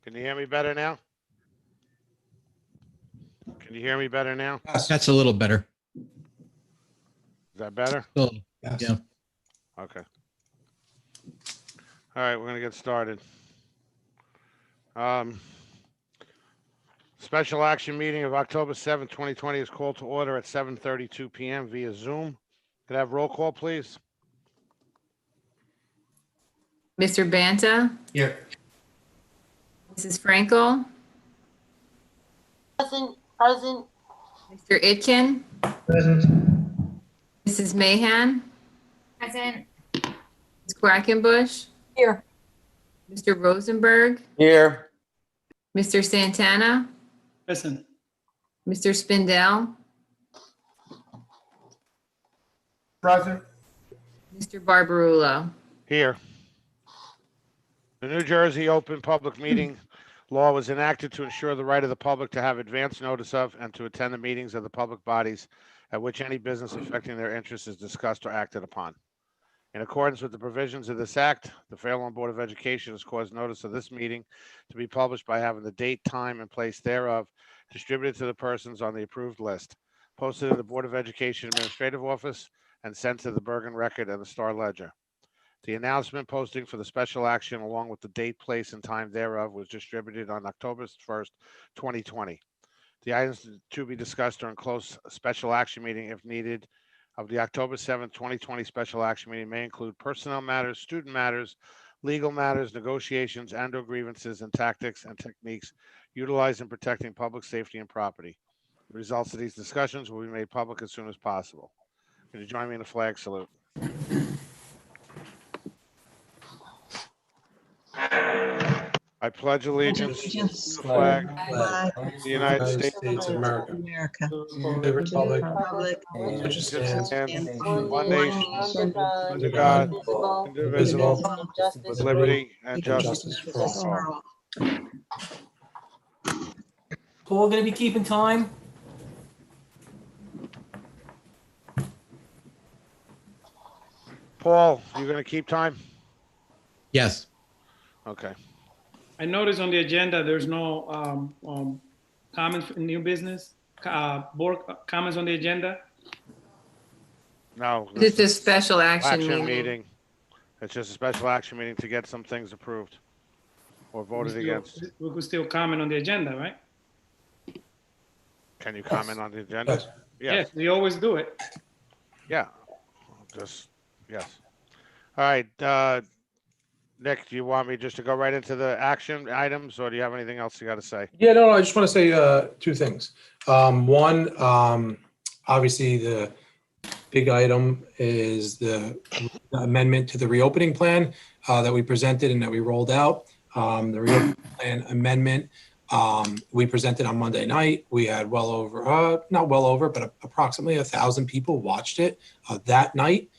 Can you hear me better now? Can you hear me better now? Yes. That's a little better. Is that better? Still, Yes. yeah. Okay. All right, we're gonna get started. Special action meeting of October 7th, 2020 is called to order at 7:32 p.m. via Zoom. Could I have roll call, please? Mr. Banta, Here. Mrs. Frankel, Present. Mr. Itchen, Present. Mrs. Mahan, Present. Ms. Quackenbush, Here. Mr. Rosenberg, Here. Mr. Santana, Present. Mr. Spindell, Present. Mr. Barbarulo. Here. The New Jersey Open Public Meeting Law was enacted to ensure the right of the public to have advance notice of and to attend the meetings of the public bodies at which any business affecting their interests is discussed or acted upon. In accordance with the provisions of this act, the Fair Lawn Board of Education has caused notice of this meeting to be published by having the date, time, and place thereof distributed to the persons on the approved list, posted in the Board of Education Administrative Office, and sent to the Bergen Record and the Star Ledger. The announcement posting for the special action, along with the date, place, and time thereof, was distributed on October 1st, 2020. The items to be discussed during closed special action meeting, if needed, of the October 7th, 2020 special action meeting may include personnel matters, student matters, legal matters, negotiations, and/or grievances and tactics and techniques utilized in protecting public safety and property. The results of these discussions will be made public as soon as possible. Can you join me in a flag salute? I pledge allegiance to the flag of the United States of America. The The republic which stands one one nation, under God, indivisible, indivisible, with liberty and justice justice for for all. all. Paul, gonna be keeping time? Paul, you gonna keep time? Yes. Okay. I noticed on the agenda, there's no comments for new business, board comments on the agenda. No. It's a this is special action action meeting. meeting. It's just a special action meeting to get some things approved or voted against. We could still comment on the agenda, right? Can you comment on the agenda? Yes. Yes. We always do it. Yeah. Just, yes. All right, Nick, do you want me just to go right into the action items, or do you have anything else you got to say? Yeah, no, I just want to say two things. One, obviously the big item is the amendment to the reopening plan that we presented and that we rolled out. The reopening plan amendment we presented on Monday night. We had well over, not well over, but approximately 1,000 people watched it that night.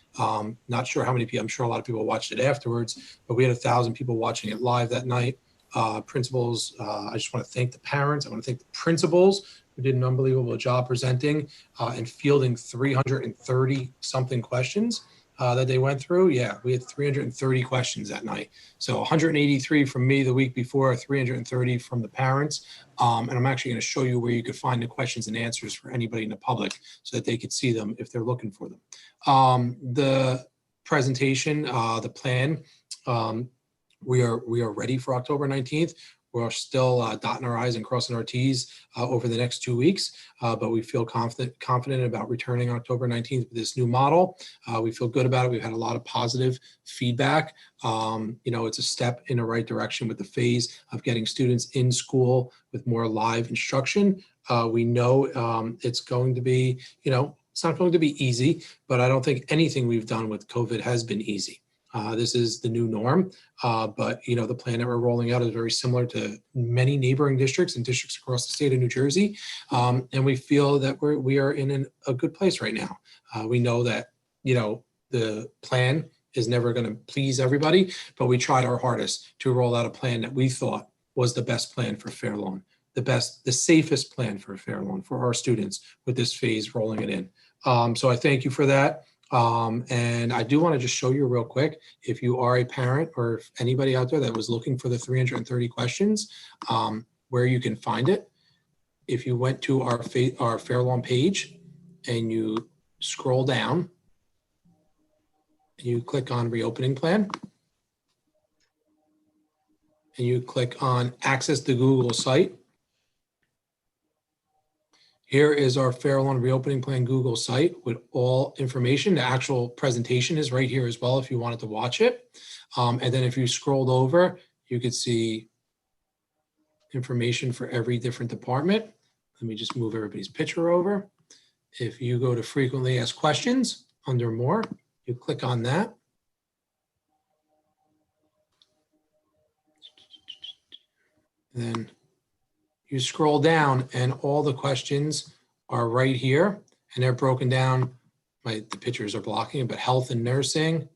Not sure how many people, I'm sure a lot of people watched it afterwards, but we had 1,000 people watching it live that night. Principals, I just want to thank the parents. I want to thank the principals who did an unbelievable job presenting and fielding 330 something questions that they went through. Yeah, we had 330 questions that night. So 183 from me the week before, 330 from the parents. And I'm actually going to show you where you could find the questions and answers for anybody in the public so that they could see them if they're looking for them. The presentation, the plan, we are ready for October 19th. We're still dotting our I's and crossing our T's over the next 2 weeks, but we feel confident about returning October 19th with this new model. We feel good about it. We've had a lot of positive feedback. It's a step in the right direction with the phase of getting students in school with more live instruction. We know it's going to be, it's not going to be easy, but I don't think anything we've done with COVID has been easy. This is the new norm, but the plan that we're rolling out is very similar to many neighboring districts and districts across the state of New Jersey, and we feel that we are in a good place right now. We know that the plan is never going to please everybody, but we tried our hardest to roll out a plan that we thought was the best plan for Fair Lawn, the safest plan for Fair Lawn for our students with this phase rolling it in. So I thank you for that. And I do want to just show you real quick, if you are a parent or if anybody out there that was looking for the 330 questions, where you can find it. If you went to our Fair Lawn page and you scroll down, you click on reopening plan, and you click on access the Google site. Here is our Fair Lawn Reopening Plan Google site with all information. The actual presentation is right here as well if you wanted to watch it. And then if you scrolled over, you could see information for every different department. Let me just move everybody's picture over. If you go to frequently asked questions under more, you click on that. And then you scroll down and all the questions are right here and they're broken down. The pictures are blocking, but health and nursing,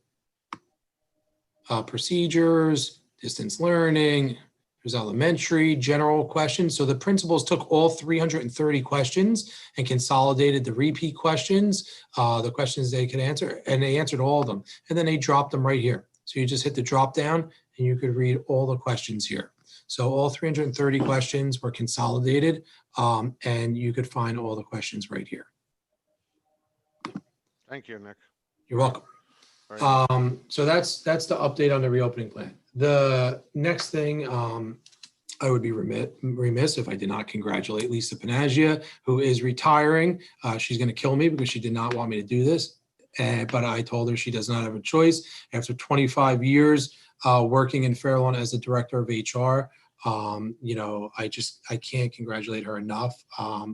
procedures, distance learning, there's elementary, general questions. So the principals took all 330 questions and consolidated the repeat questions, the questions they could answer, and they answered all of them. And then they dropped them right here. So you just hit the drop down and you could read all the questions here. So all 330 questions were consolidated, and you could find all the questions right here. Thank you, Nick. You're welcome. Very good. So that's the update on the reopening plan. The next thing, I would be remiss if I did not congratulate Lisa Panaggia, who is retiring. She's going to kill me because she did not want me to do this, but I told her she does not have a choice. After 25 years working in Fair Lawn as the director of HR, you know, I can't congratulate her enough.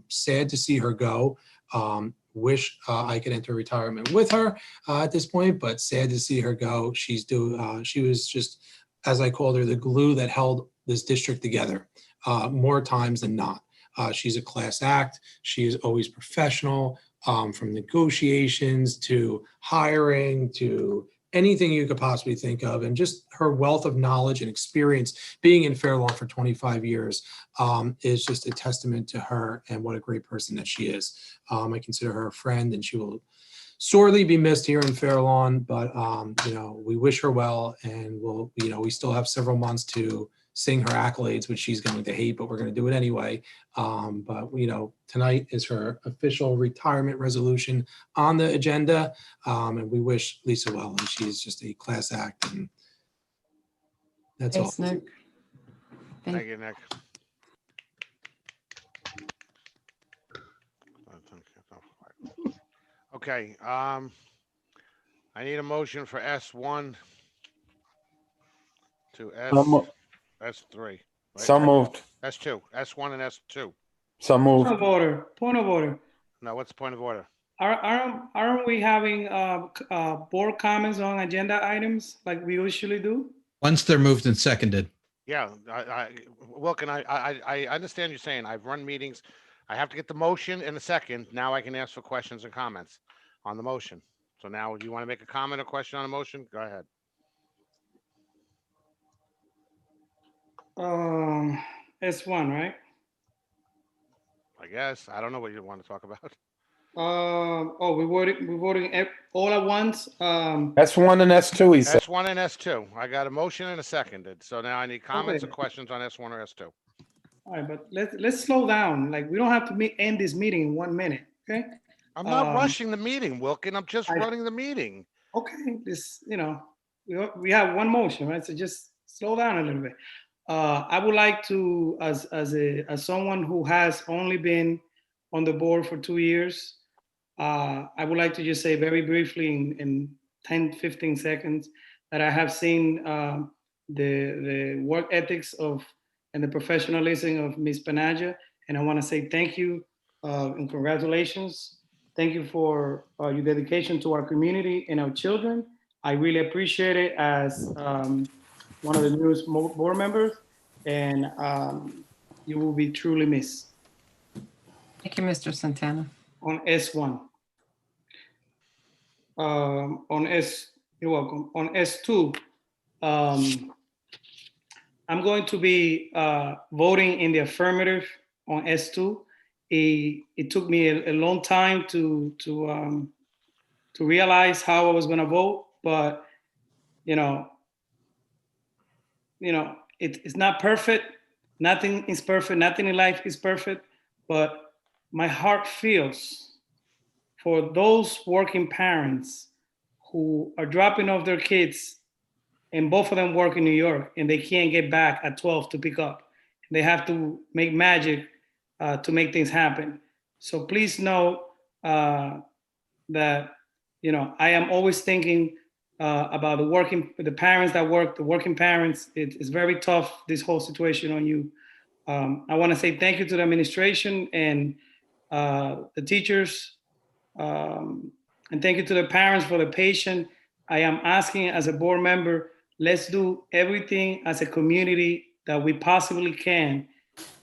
Sad to see her go. Wish I could enter retirement with her at this point, but sad to see her go. She was just, as I called her, the glue that held this district together more times than not. She's a class act. She is always professional, from negotiations to hiring to anything you could possibly think of. And just her wealth of knowledge and experience being in Fair Lawn for 25 years is just a testament to her and what a great person that she is. I consider her a friend and she will sorely be missed here in Fair Lawn, but you know, we wish her well, and we'll, you know, we still have several months to sing her accolades, which she's going to hate, but we're going to do it anyway. But you know, tonight is her official retirement resolution on the agenda, and we wish Lisa well, and she's just a class act, and that's all. Thanks, Nick. Thank you, Nick. Okay, I need a motion for S1 to S3. right? So moved. S2, S1 and S2. So moved. Point of order. Point of order. No, what's the point of order? Aren't we having board comments on agenda items like we usually do? Once they're moved and seconded. Yeah, Wilkin, I understand you're saying I've run meetings. I have to get the motion in a second. Now I can ask for questions and comments on the motion. So now, do you want to make a comment or question on a motion? Go ahead. S1, right? I guess. I don't know what you want to talk about. We're voting all at once. S1 and S2, he said. S1 and S2. I got a motion and a seconded. So now I need comments or Okay. questions on S1 or S2. All right, but let's slow down. Like, we don't have to end this meeting in 1 minute, okay? I'm not Um, rushing the meeting, Wilkin. I'm just running the meeting. Okay, this, you know, we have one motion, right? So just slow down a little bit. I would like to, as someone who has only been on the board for 2 years, I would like to just say very briefly in 10, 15 seconds that I have seen the work ethics of and the professionalism of Ms. Panaggia, and I want to say thank you and congratulations. Thank you for your dedication to our community and our children. I really appreciate it as one of the newest board members, and you will be truly missed. Thank you, Mr. Santana. On S1. You're welcome. On S2, I'm going to be voting in the affirmative on S2. It took me a long time to realize how I was going to vote, but it's not perfect. Nothing is perfect. Nothing in life is perfect. But my heart feels for those working parents who are dropping off their kids, and both of them work in New York, and they can't get back at 12 to pick up. They have to make magic to make things happen. So please know that I am always thinking about the parents that work, the working parents. It's very tough, this whole situation on you. I want to say thank you to the administration and the teachers, and thank you to the parents for the patience. I am asking as a board member, let's do everything as a community that we possibly can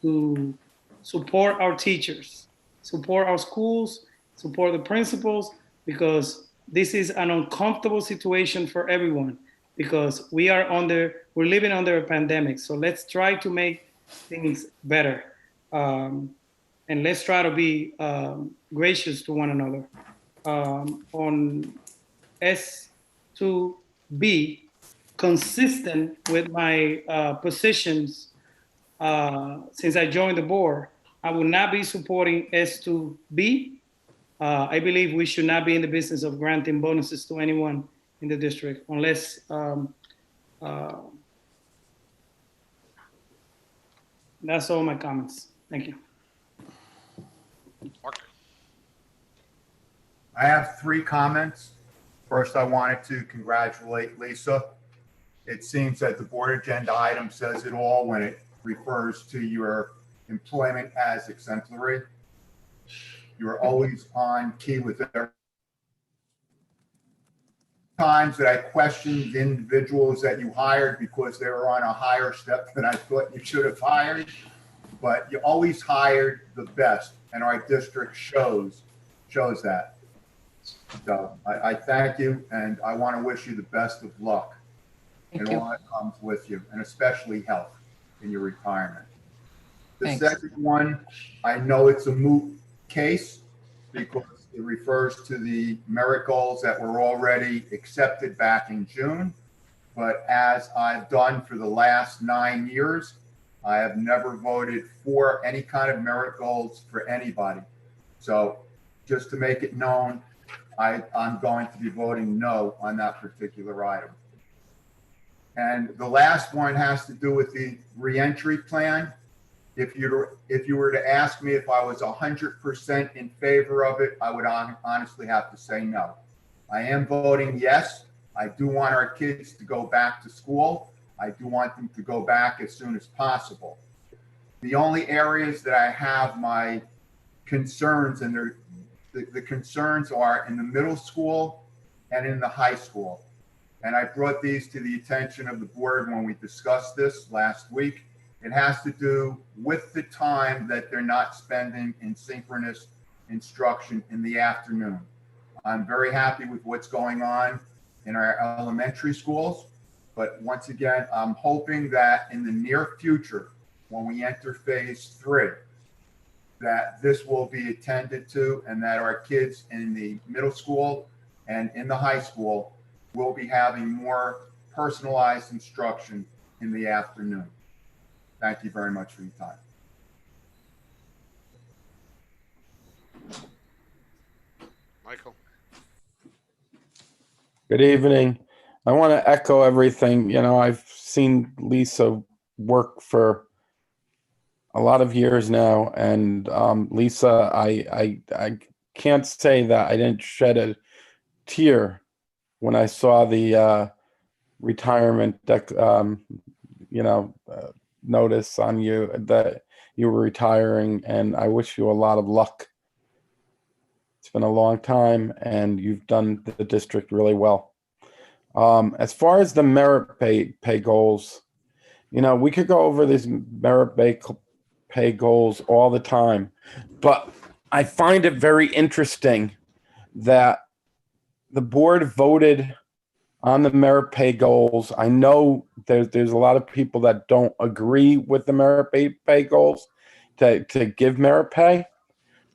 to support our teachers, support our schools, support the principals, because this is an uncomfortable situation for everyone, because we're living under a pandemic. So let's try to make things better. And let's try to be gracious to one another. On S2B, consistent with my positions since I joined the board, I will not be supporting S2B. I believe we should not be in the business of granting bonuses to anyone in the district unless that's all my comments. Thank you. Mark? I have 3 comments. First, I wanted to congratulate Lisa. It seems that the board agenda item says it all when it refers to your employment as exemplary. You're always on key with it. Times that I questioned the individuals that you hired because they were on a higher step than I thought you should have hired, but you always hired the best, and our district shows that. So I thank you, and I want to wish you the best of luck Thank in you. all that comes with you, and especially health in your retirement. The Thanks. second one, I know it's a moot case because it refers to the merit goals that were already accepted back in June. But as I've done for the last 9 years, I have never voted for any kind of merit goals for anybody. So just to make it known, I'm going to be voting no on that particular item. And the last one has to do with the reentry plan. If you were to ask me if I was 100% in favor of it, I would honestly have to say no. I am voting yes. I do want our kids to go back to school. I do want them to go back as soon as possible. The only areas that I have my concerns, and the concerns are in the middle school and in the high school. And I brought these to the attention of the board when we discussed this last week. It has to do with the time that they're not spending in synchronous instruction in the afternoon. I'm very happy with what's going on in our elementary schools. But once again, I'm hoping that in the near future, when we enter phase 3, that this will be attended to and that our kids in the middle school and in the high school will be having more personalized instruction in the afternoon. Thank you very much for your time. Michael? Good evening. I want to echo everything. I've seen Lisa work for a lot of years now, and Lisa, I can't say that I didn't shed a tear when I saw the retirement notice on you that you were retiring, and I wish you a lot of luck. It's been a long time, and you've done the district really well. As far as the merit pay goals, we could go over these merit pay goals all the time, but I find it very interesting that the board voted on the merit pay goals. I know there's a lot of people that don't agree with the merit pay goals to give merit pay.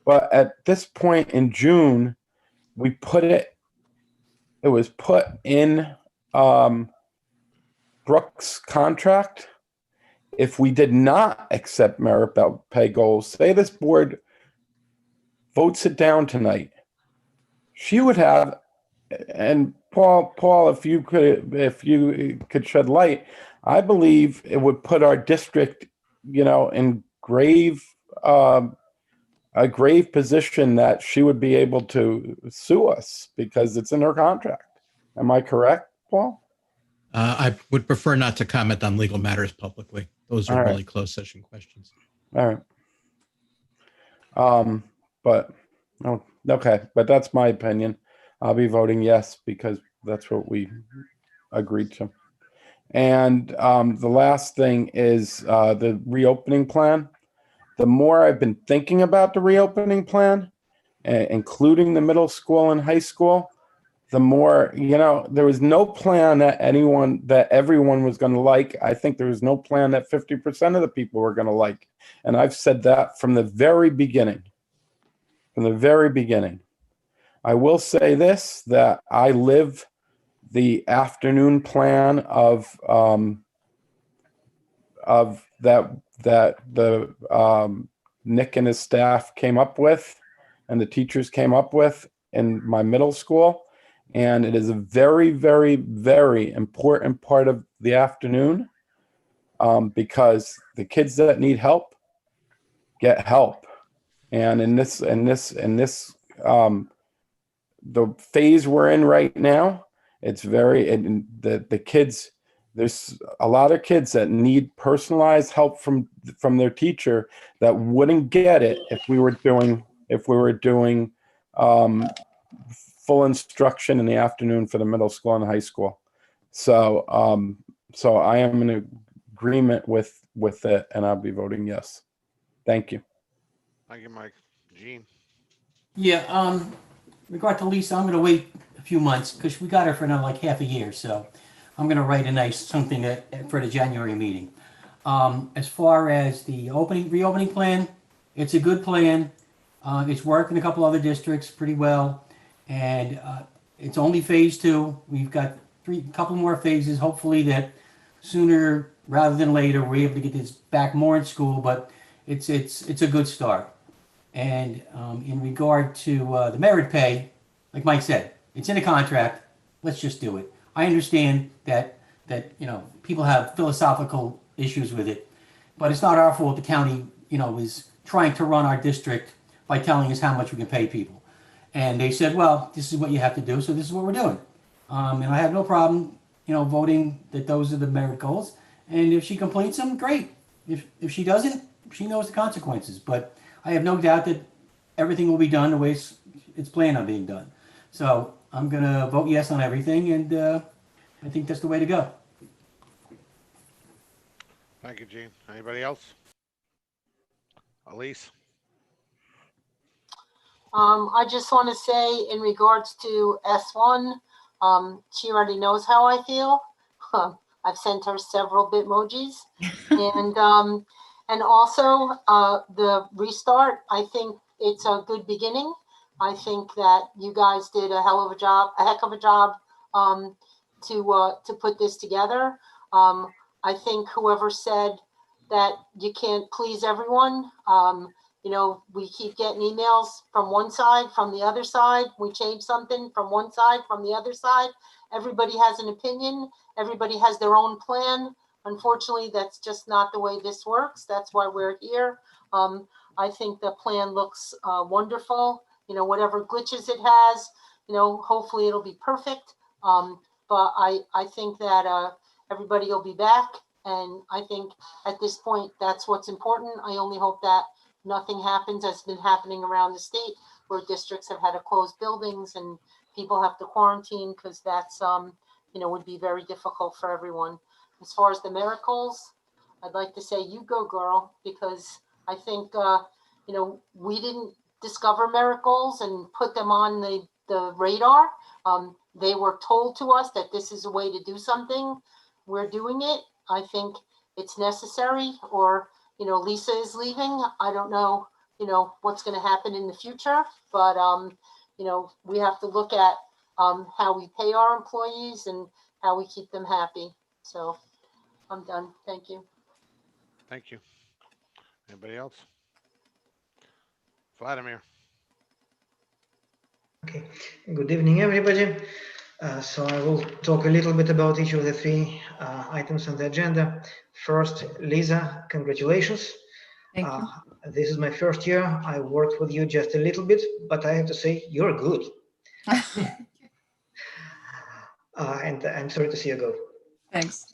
But at this point in June, we put it it was put in Brooks' contract. If we did not accept merit pay goals, say this board votes it down tonight, she would have, and Paul, if you could shed light, I believe it would put our district, in a grave position that she would be able to sue us because it's in her contract. Am I correct, Paul? I would prefer not to comment on legal matters publicly. Those are All right. really closed session questions. All right. But oh, okay, but that's my opinion. I'll be voting yes because that's what we agreed to. And the last thing is the reopening plan. The more I've been thinking about the reopening plan, including the middle school and high school, the more, there was no plan that everyone was going to like. I think there was no plan that 50% of the people were going to like. And I've said that from the very beginning. From the very beginning. I will say this, that I live the afternoon plan of that the Nick and his staff came up with and the teachers came up with in my middle school. And it is a very, very, very important part of the afternoon because the kids that need help get help. And in this, the phase we're in right now, it's the kids, there's a lot of kids that need personalized help from their teacher that wouldn't get it if we were doing full instruction in the afternoon for the middle school and high school. So I am in agreement with it, and I'll be voting yes. Thank you. Thank you, Mike. Gene? Yeah, regard to Lisa, I'm gonna wait a few months because we got her for now like half a year, so I'm gonna write a nice something for the January meeting. As far as the reopening plan, it's a good plan. It's worked in a couple other districts pretty well, and it's only phase 2. We've got a couple more phases. Hopefully that sooner rather than later we're able to get this back more in school, but it's a good start. And in regard to the merit pay, like Mike said, it's in a contract. Let's just do it. I understand that people have philosophical issues with it, but it's not our fault the county is trying to run our district by telling us how much we can pay people. And they said, well, this is what you have to do, so this is what we're doing. And I have no problem voting that those are the merit goals. And if she completes them, great. If she doesn't, she knows the consequences. But I have no doubt that everything will be done the way it's planned on being done. So I'm going to vote yes on everything, and I think that's the way to go. Thank you, Gene. Anybody else? Elise? I just want to say in regards to S1, she already knows how I feel. I've sent her several Bitmojis. And also the restart, I think it's a good beginning. I think that you guys did a heck of a job to put this together. I think whoever said that you can't please everyone, we keep getting emails from one side, from the other side. We change something from one side, from the other side. Everybody has an opinion. Everybody has their own plan. Unfortunately, that's just not the way this works. That's why we're here. I think the plan looks wonderful. Whatever glitches it has, hopefully it'll be perfect. But I think that everybody will be back. And I think at this point, that's what's important. I only hope that nothing happens as has been happening around the state where districts have had to close buildings and people have to quarantine, because that's, would be very difficult for everyone. As far as the miracles, I'd like to say you go, girl, because I think, we didn't discover miracles and put them on the radar. They were told to us that this is a way to do something. We're doing it. I think it's necessary, or, Lisa is leaving. I don't know, what's going to happen in the future, but, we have to look at how we pay our employees and how we keep them happy. So I'm done. Thank you. Thank you. Anybody else? Vladimir. Okay. Good evening, everybody. So I will talk a little bit about each of the three items on the agenda. First, Lisa, congratulations. Thank you. This is my first year. I worked with you just a little bit, but I have to say you're good. And I'm sorry to see you go. Thanks.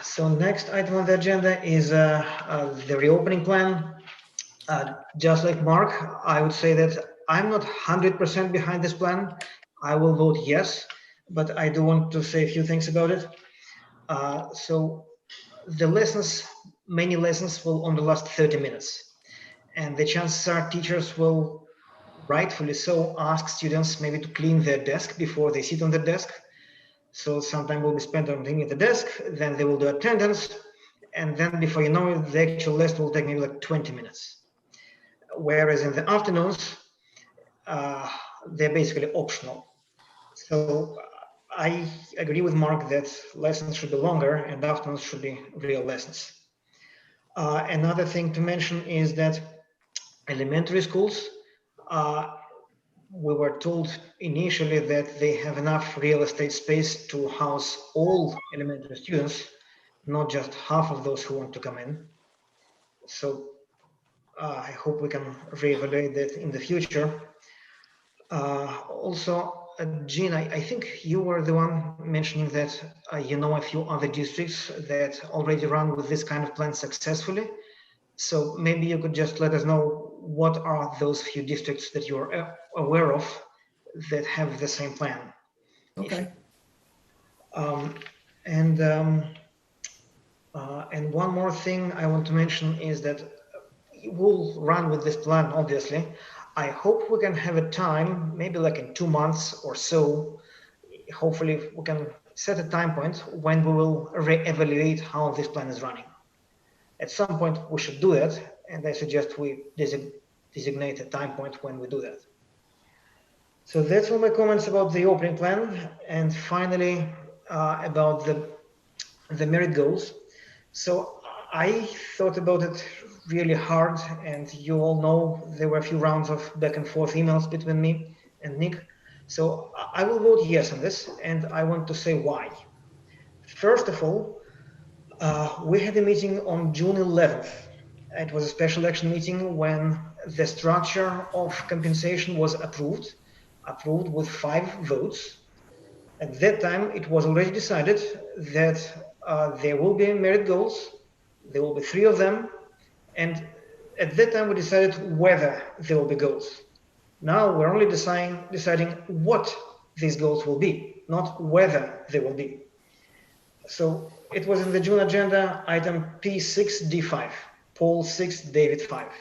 So next item on the agenda is the reopening plan. Just like Mark, I would say that I'm not 100% behind this plan. I will vote yes, but I do want to say a few things about it. So the lessons, many lessons will only last 30 minutes. And the chances are teachers will, rightfully so, ask students maybe to clean their desk before they sit on the desk. So some time will be spent on cleaning the desk, then they will do attendance, and then before you know it, the actual lesson will take maybe like 20 minutes. Whereas in the afternoons, they're basically optional. So I agree with Mark that lessons should be longer and afternoons should be real lessons. Another thing to mention is that elementary schools, we were told initially that they have enough real estate space to house all elementary students, not just half of those who want to come in. So I hope we can reevaluate that in the future. Also, Jean, I think you were the one mentioning that you know a few other districts that already run with this kind of plan successfully. So maybe you could just let us know what are those few districts that you're aware of that have the same plan. Okay. And one more thing I want to mention is that we'll run with this plan, obviously. I hope we can have a time, maybe like in 2 months or so. Hopefully we can set a time point when we will re-evaluate how this plan is running. At some point we should do that, and I suggest we designate a time point when we do that. So that's all my comments about the opening plan. And finally, about the merit goals. So I thought about it really hard, and you all know there were a few rounds of back and forth emails between me and Nick. So I will vote yes on this, and I want to say why. First of all, we had a meeting on June 11th. It was a special action meeting when the structure of compensation was approved with 5 votes. At that time, it was already decided that there will be merit goals. There will be 3 of them. And at that time, we decided whether there will be goals. Now we're only deciding what these goals will be, not whether they will be. So it was in the June agenda, item P6D5, Paul 6, David 5.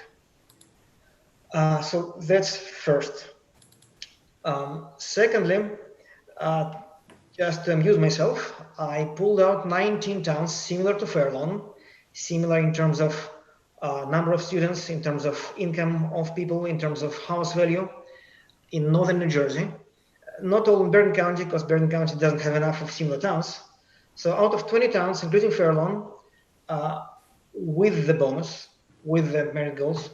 So that's first. Secondly, just to amuse myself, I pulled out 19 towns similar to Fairlawn, similar in terms of number of students, in terms of income of people, in terms of house value in northern New Jersey. Not all in Bergen County, because Bergen County doesn't have enough of similar towns. So out of 20 towns, including Fairlawn, with the bonus, with the merit goals,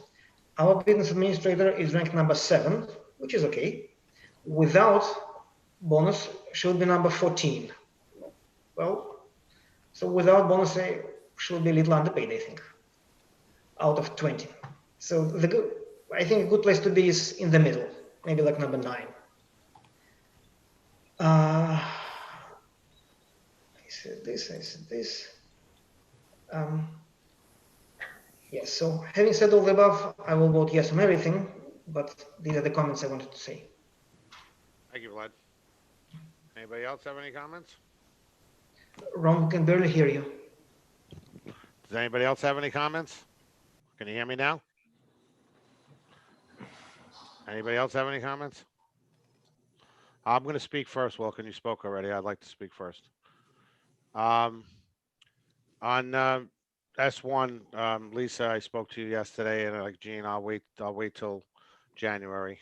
our business administrator is ranked number 7, which is okay. Without bonus, should be number 14. Well, so without bonus, I should be a little underpaid, I think, out of 20. So I think a good place to be is in the middle, maybe like number 9. I said this. Yes, so having said all the above, I will vote yes on everything, but these are the comments I wanted to say. Thank you, Vlad. Anybody else have any comments? Ron, we can barely hear you. Does anybody else have any comments? Can you hear me now? Anybody else have any comments? I'm going to speak first. Welcome, you spoke already. I'd like to speak first. On S1, Lisa, I spoke to you yesterday, and like Gene, I'll wait till January.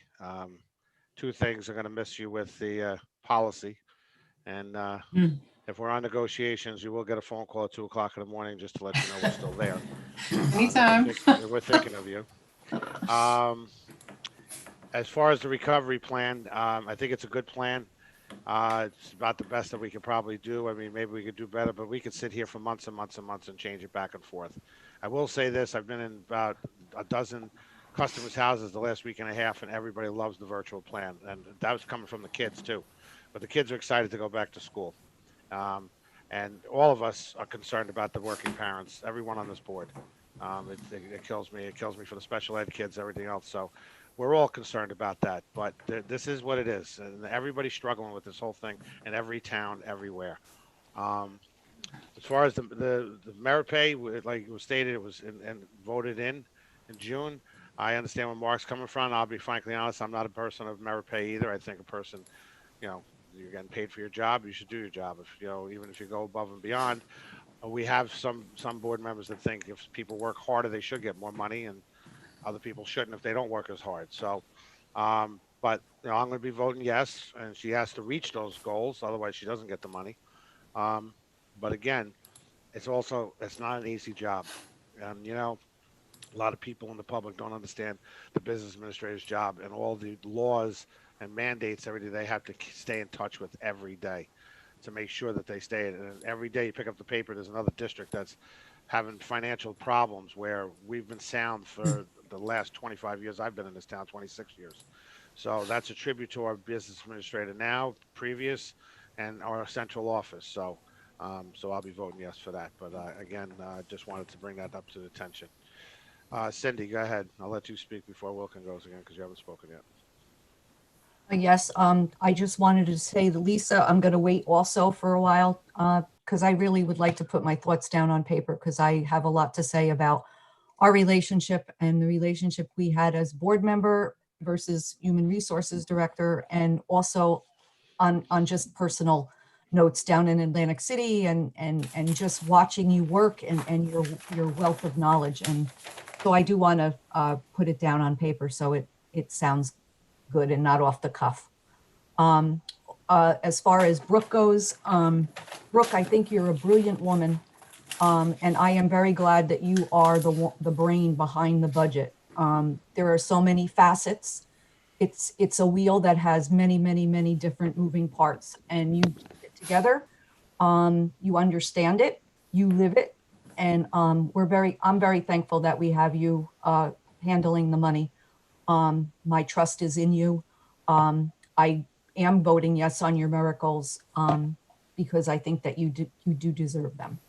two things are going to miss you with the policy. And if we're on negotiations, you will get a phone call at 2 o'clock in the morning just to let you know we're still there. Anytime. We're thinking of you. As far as the recovery plan, I think it's a good plan. It's about the best that we could probably do. I mean, maybe we could do better, but we could sit here for months and months and months and change it back and forth. I will say this: I've been in about a dozen customers' houses the last week and a half, and everybody loves the virtual plan, and that was coming from the kids too. But the kids are excited to go back to school. Um, and all of us are concerned about the working parents, everyone on this board. It kills me. It kills me for the special ed kids, everything else. So we're all concerned about that. But this is what it is. And everybody's struggling with this whole thing in every town, everywhere. Um, as far as the merit pay, like it was stated, it was and voted in June. I understand where Mark's coming from. I'll be frankly honest. I'm not a person of merit pay either. I think a person, you know, you're getting paid for your job, you should do your job. If you know, even if you go above and beyond, we have some board members that think if people work harder, they should get more money, and other people shouldn't if they don't work as hard. So, but you know, I'm going to be voting yes, and she has to reach those goals, otherwise she doesn't get the money. Um, but again, it's not an easy job, and you know, a lot of people in the public don't understand the business administrator's job and all the laws and mandates, everything they have to stay in touch with every day to make sure that they stay. And every day you pick up the paper, there's another district that's having financial problems where we've been sound for the last 25 years. I've been in this town 26 years. So that's a tribute to our business administrator now, previous, and our central office. So I'll be voting yes for that. But again, just wanted to bring that up to the attention. Cindy, go ahead. I'll let you speak before Wilkin goes again because you haven't spoken yet. Yes, I just wanted to say to Lisa, I'm going to wait also for a while because I really would like to put my thoughts down on paper because I have a lot to say about our relationship and the relationship we had as board member versus human resources director, and also on just personal notes down in Atlantic City and just watching you work and your wealth of knowledge. And so I do want to put it down on paper so it sounds good and not off the cuff. As far as Brooke goes, Brooke, I think you're a brilliant woman. And I am very glad that you are the brain behind the budget. There are so many facets. It's a wheel that has many, many, many different moving parts, and you keep it together. You understand it, you live it, and I'm very thankful that we have you handling the money. My trust is in you. I am voting yes on your miracles because I think that you do deserve them.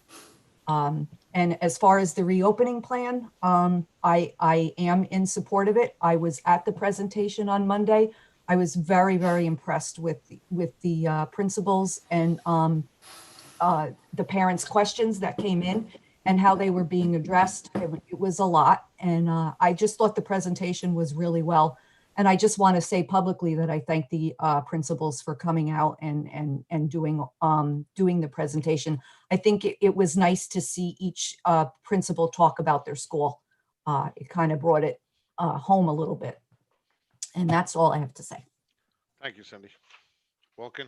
And as far as the reopening plan, I am in support of it. I was at the presentation on Monday. I was very, very impressed with the principals and the parents' questions that came in and how they were being addressed. It was a lot. And I just thought the presentation was really well. And I just want to say publicly that I thank the principals for coming out and doing the presentation. I think it was nice to see each principal talk about their school. It kind of brought it home a little bit. And that's all I have to say. Thank you, Cindy. Wilkin?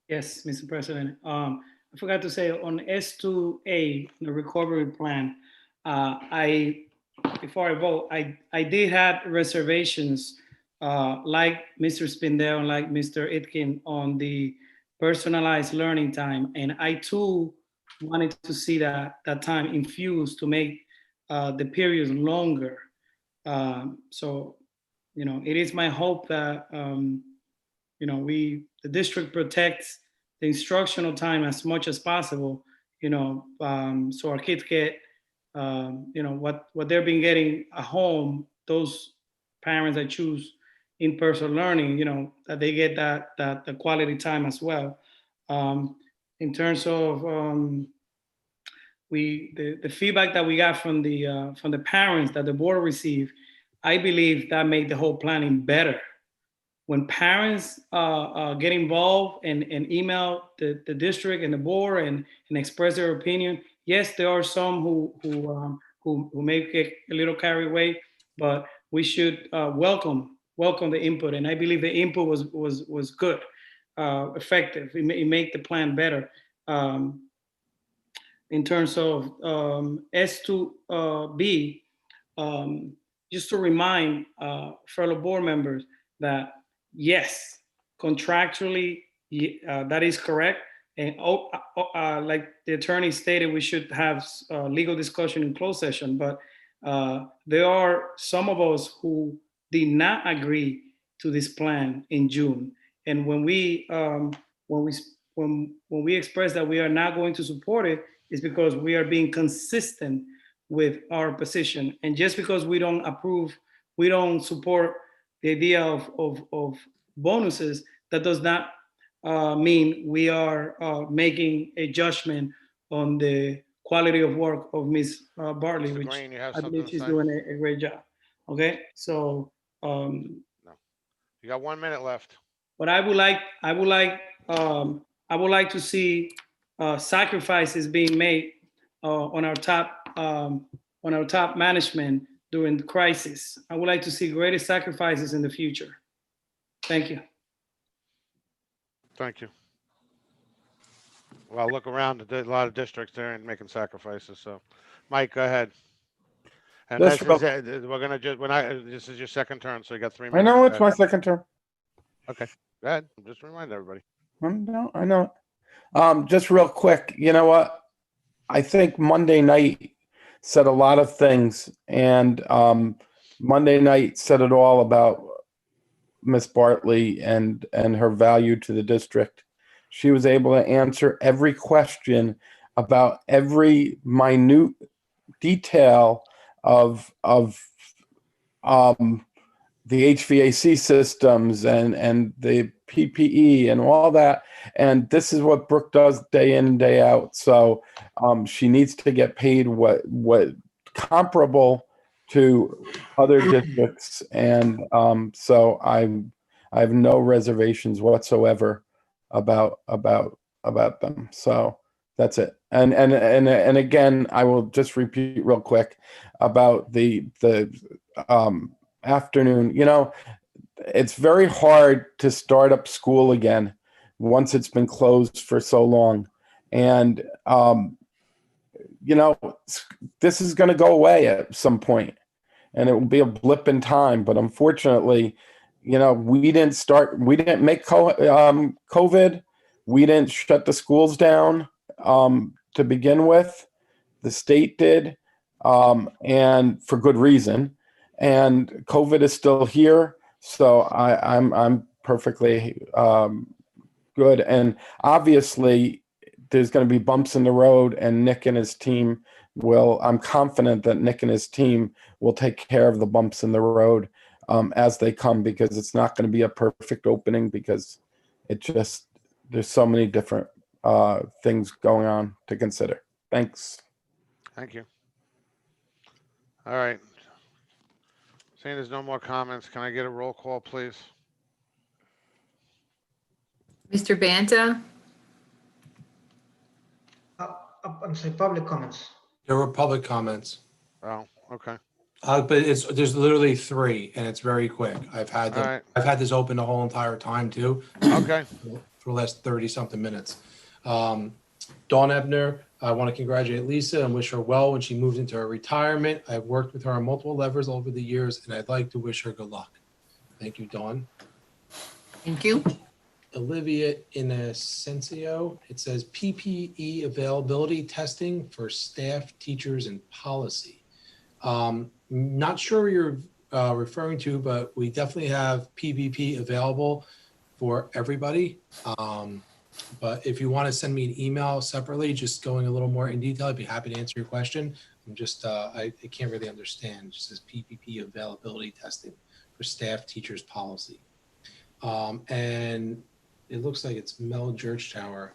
Yes, Mr. President. I forgot to say on S2A, the recovery plan, before I vote, I did have reservations like Mr. Spindell and like Mr. Itkin on the personalized learning time. And I too wanted to see that time infused to make the periods longer. So, you know, it is my hope that, you know, the district protects the instructional time as much as possible, you know, so our kids get, you know, what they've been getting at home, those parents that choose in-person learning, you know, that they get the quality time as well. In terms of the feedback that we got from the parents that the board received, I believe that made the whole planning better. When parents get involved and email the district and the board and express their opinion, yes, there are some who may get a little carried away, but we should welcome welcome the input, and I believe the input was good, effective. It made the plan better. In terms of S2B, just to remind fellow board members that yes, contractually, that is correct. And like the attorney stated, we should have legal discussion in closed session, but there are some of us who did not agree to this plan in June. And when we express that we are not going to support it, is because we are being consistent with our position. And just because we don't approve, we don't support the idea of bonuses, that does not mean we are making a judgment on the quality of work of Ms. Bartley, Mr. which Green, you have I something believe to she's say? doing a great job. Okay, so You got 1 minute left. but I would like to see sacrifices being made on our top management during the crisis. I would like to see greater sacrifices in the future. Thank you. Thank you. Well, look around, a lot of districts there and making sacrifices, so. Mike, go ahead. And Just this real- is, this is your second turn, so you got 3 I minutes. know Go it's ahead. my second term. Okay, go ahead, just remind everybody. I know. Just real quick, you know what? I think Monday night said a lot of things, and Monday night said it all about Miss Bartley and her value to the district. She was able to answer every question about every minute detail of the HVAC systems and the PPE and all that. And this is what Brooke does day in and day out. So she needs to get paid what comparable to other districts. And so I have no reservations whatsoever about them. So that's it. And again, I will just repeat real quick about the afternoon. You know, it's very hard to start up school again once it's been closed for so long. And, you know, this is going to go away at some point, and it will be a blip in time. But unfortunately, you know, we didn't make COVID. We didn't shut the schools down to begin with. The state did, and for good reason. And COVID is still here, so I'm perfectly good. And obviously, there's going to be bumps in the road, and Nick and his team will. I'm confident that Nick and his team will take care of the bumps in the road as they come, because it's not going to be a perfect opening, because there's so many different things going on to consider. Thanks. Thank you. All right. Seeing there's no more comments, can I get a roll call, please? Mr. Banta, I'm sorry, public comments. There were public comments, Oh, okay. but there's literally 3, and it's very quick. I've had All right. this open the whole entire time too. Okay. For the last 30 something minutes. Dawn Ebner, I want to congratulate Lisa and wish her well when she moves into her retirement. I've worked with her on multiple levels over the years, and I'd like to wish her good luck. Thank you, Dawn. thank you. Olivia Inocencio, it says PPE availability testing for staff, teachers, and policy. Not sure what you're referring to, but we definitely have PPP available for everybody. But if you want to send me an email separately, just going a little more in detail, I'd be happy to answer your question. I'm just, I can't really understand. It just says PPP availability testing for staff, teachers, policy. And it looks like it's Mel Georgetower.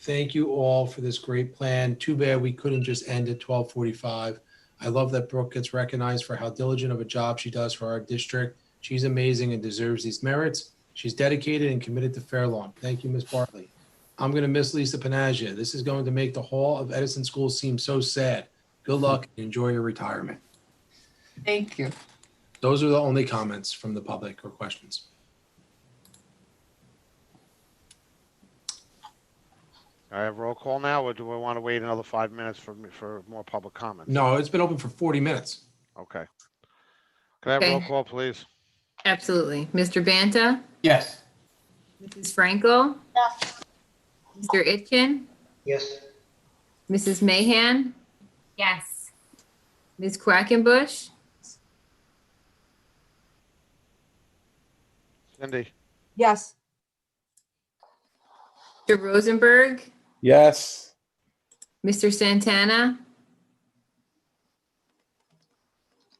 Thank you all for this great plan. Too bad we couldn't just end at 12:45. I love that Brooke gets recognized for how diligent of a job she does for our district. She's amazing and deserves these merits. She's dedicated and committed to Fairlawn. Thank you, Ms. Bartley. I'm going to miss Lisa Panaggia. This is going to make the Hall of Edison Schools seem so sad. Good luck and enjoy your retirement. Thank you. Those are the only comments from the public or questions. I have roll call now, or do we want to wait another 5 minutes for more public comments? No, it's been open for 40 minutes. Okay. Can I have Okay. roll call, please? Absolutely. Mr. Banta, Yes. Mrs. Frankel, Yes. Mr. Itchen, Yes. Mrs. Mahan, Yes. Ms. Quackenbush, Cindy? Yes. Mr. Rosenberg, Yes. Mr. Santana,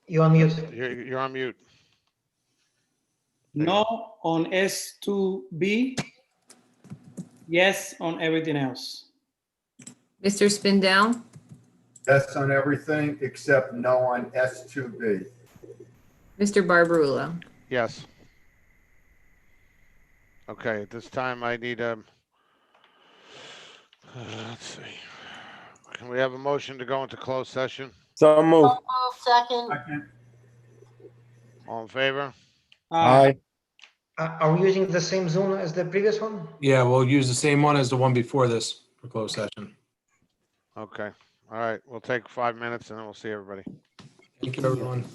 You on mute. You're on mute. No on S2B. Yes on everything else. Mr. Spindell, Yes on everything except no on S2B. Mr. Barbarulo. Yes. Okay, at this time I need let's see. Can we have a motion to go into closed session? So move. Second. Second. All in favor? Aye. Are we using the same Zoom as the previous one? Yeah, we'll use the same one as the one before this for closed session. Okay. All right, we'll take 5 minutes and then we'll see everybody. Thank you, everyone.